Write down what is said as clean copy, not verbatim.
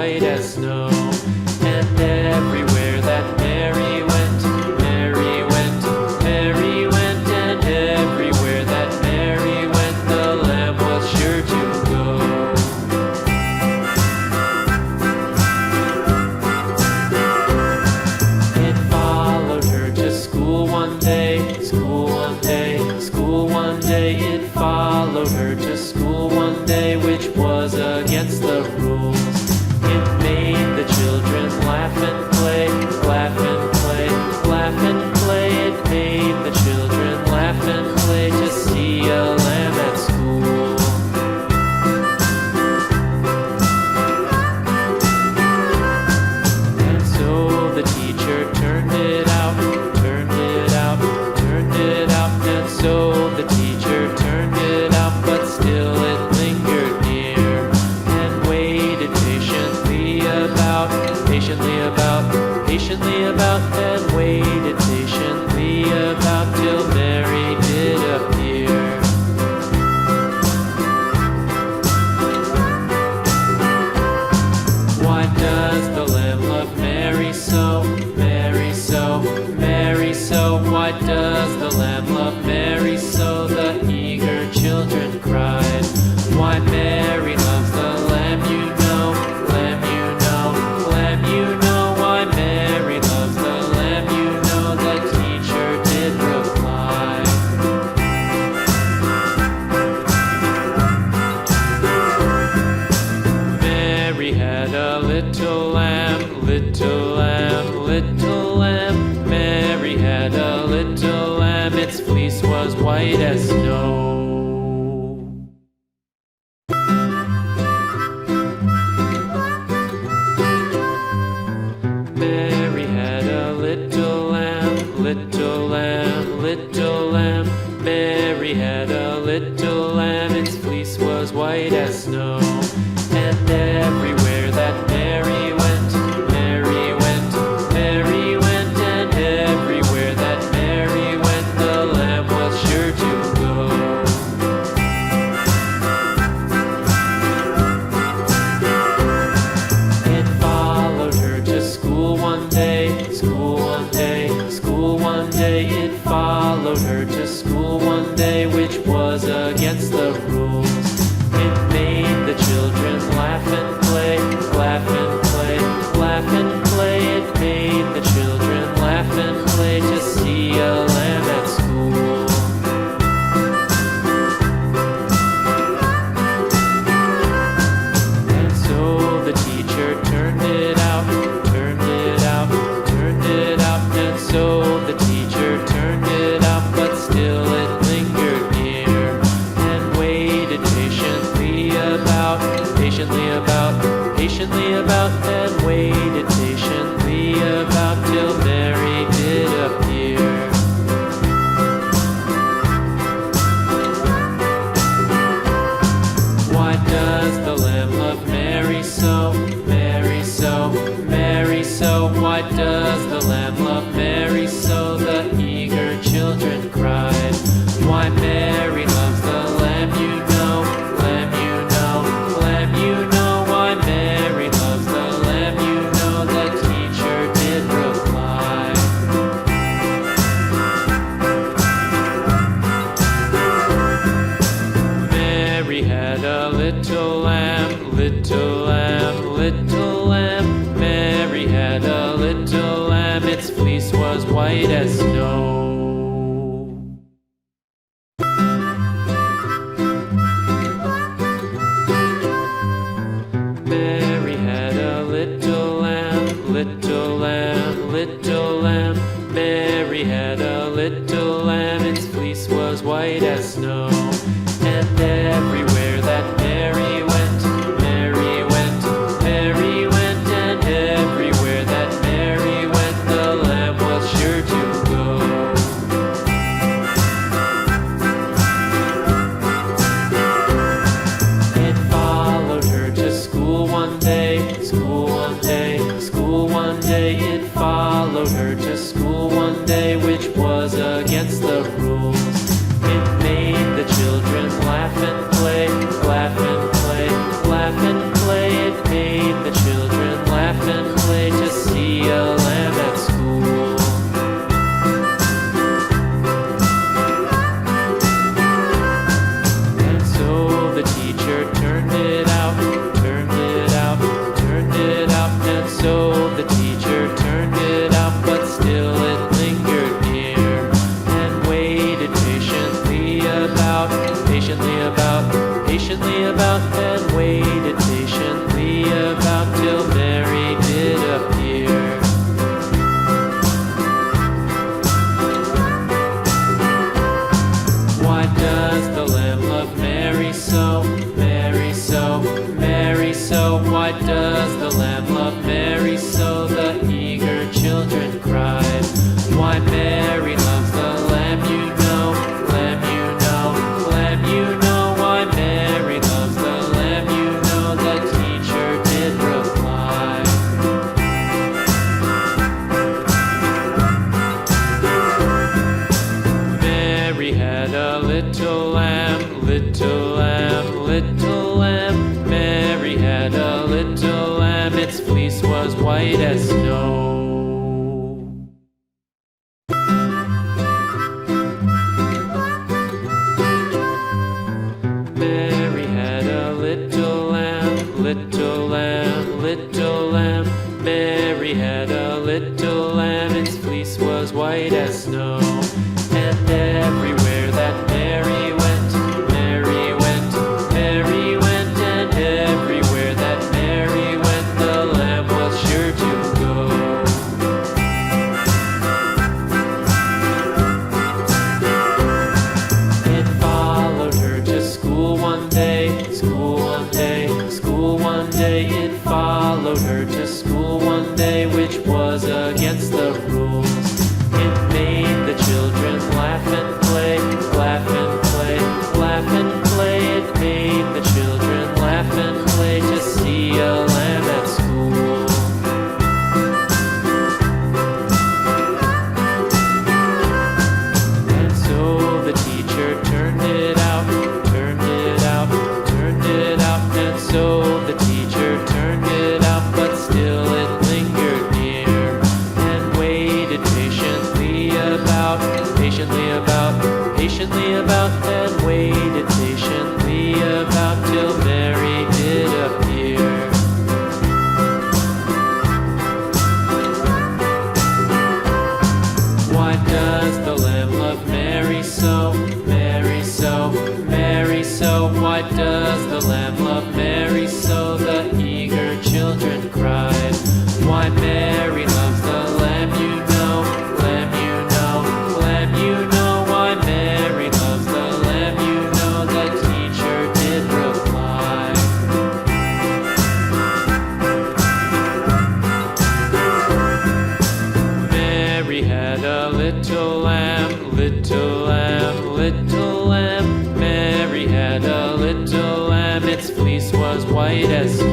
white as snow. And everywhere that Mary went, Mary went, Mary went, and everywhere that Mary went, the lamb was sure to go. It followed her to school one day, school one day, school one day. It followed her to school one day, which was against the rules. It made the children laugh and play, laugh and play, laugh and play. It made the children laugh and play to see a lamb at school. And so the teacher turned it out, turned it out, turned it out. And so the teacher turned it out, but still it lingered near and waited patiently about, and waited patiently about till Mary did appear. Why does the lamb love Mary so, Mary so, Mary so? Why does the lamb love Mary so? The eager children cried. Why Mary loves the lamb, you know, lamb, you know, lamb, you know. Why Mary loves the lamb, you know, the teacher did reply. Mary had a little lamb, little lamb, little lamb. Mary had a little lamb, its fleece was white as snow. Mary had a little lamb, little lamb, little lamb. Mary had a little lamb, its fleece was white as snow. And everywhere that Mary went, Mary went, Mary went, and everywhere that Mary went, the lamb was sure to go. It followed her to school one day, school one day, school one day. It followed her to school one day, which was against the rules. It made the children laugh and play, laugh and play, laugh and play. It made the children laugh and play to see a lamb at school. And so the teacher turned it out, turned it out, turned it out. And so the teacher turned it out, but still it lingered near and waited patiently about, and waited patiently about till Mary did appear. Why does the lamb love Mary so, Mary so, Mary so? Why does the lamb love Mary so? The eager children cried. Why Mary loves the lamb, you know, lamb, you know, lamb, you know. Why Mary loves the lamb, you know, the teacher did reply. Mary had a little lamb, little lamb, little lamb. Mary had a little lamb, its fleece was white as snow. Mary had a little lamb, little lamb, little lamb. Mary had a little lamb, its fleece was white as snow. And everywhere that Mary went, Mary went, Mary went, and everywhere that Mary went, the lamb was sure to go. It followed her to school one day, school one day, school one day. It followed her to school one day, which was against the rules. It made the children laugh and play, laugh and play, laugh and play. It made the children its fleece was white as snow. Mary had a little lamb, little lamb, little lamb. Mary had a little lamb, its fleece was white as snow. And everywhere that Mary went, Mary went, Mary went, and everywhere that Mary went, the lamb was sure to go. It followed her to school one day, school one day, school one day. It followed her to school one day, which was against the rules. It made the children laugh and play, laugh and play, laugh and play. It made the children laugh and play to see a lamb at school. And so the teacher turned it out, turned it out, turned it out. And so the teacher turned it out, but still it lingered near and waited patiently about, and waited patiently about till Mary did appear. Why does the lamb love Mary so, Mary so, Mary so? Why does the lamb love Mary so? The eager children cried. Why Mary loves the lamb, you know, lamb, you know, lamb, you know. Why Mary loves the lamb, you know, the teacher did reply. Mary had a little lamb, little lamb, little lamb. Mary had a little lamb, its fleece was white as snow.